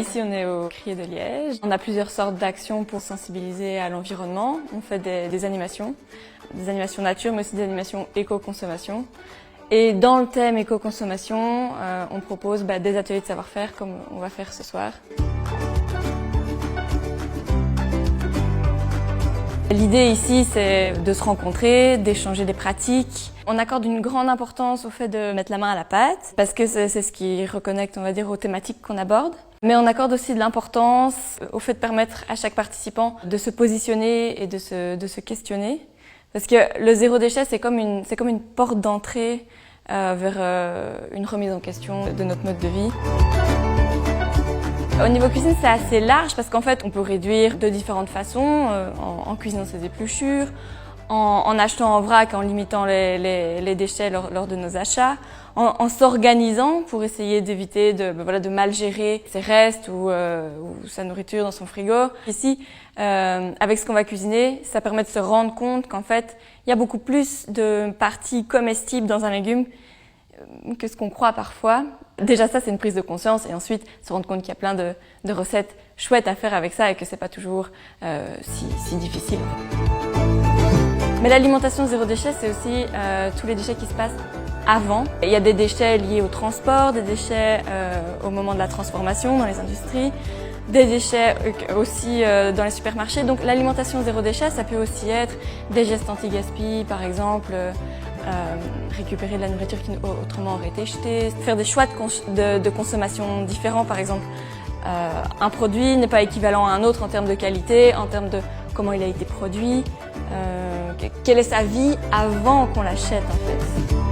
Ici, on est au Crier de Liège. On a plusieurs sortes d'actions pour sensibiliser à l'environnement. On fait des animations nature, mais aussi des animations éco-consommation. Et dans le thème éco-consommation, on propose des ateliers de savoir-faire comme on va faire ce soir. L'idée ici, c'est de se rencontrer, d'échanger des pratiques. On accorde une grande importance au fait de mettre la main à la pâte, parce que c'est ce qui reconnecte, on va dire, aux thématiques qu'on aborde. Mais on accorde aussi de l'importance au fait de permettre à chaque participant de se positionner et de se questionner. Parce que le zéro déchet, c'est comme une porte d'entrée vers une remise en question de notre mode de vie. Au niveau cuisine, c'est assez large parce qu'en fait, on peut réduire de différentes façons, en cuisinant ses épluchures, en achetant en vrac, en limitant les déchets lors de nos achats, en s'organisant pour essayer d'éviter de mal gérer ses restes ou sa nourriture dans son frigo. Ici, avec ce qu'on va cuisiner, ça permet de se rendre compte qu'en fait, il y a beaucoup plus de parties comestibles dans un légume que ce qu'on croit parfois. Déjà ça, c'est une prise de conscience et ensuite se rendre compte qu'il y a plein de recettes chouettes à faire avec ça et que c'est pas toujours si difficile. Mais l'alimentation zéro déchet, c'est aussi tous les déchets qui se passent avant. Il y a des déchets liés au transport, des déchets au moment de la transformation dans les industries, des déchets aussi dans les supermarchés. Donc l'alimentation zéro déchet, ça peut aussi être des gestes anti-gaspi, par exemple, récupérer de la nourriture qui autrement aurait été jetée, faire des choix de consommation différents, par exemple. Un produit n'est pas équivalent à un autre en termes de qualité, en termes de comment il a été produit, quelle est sa vie avant qu'on l'achète en fait.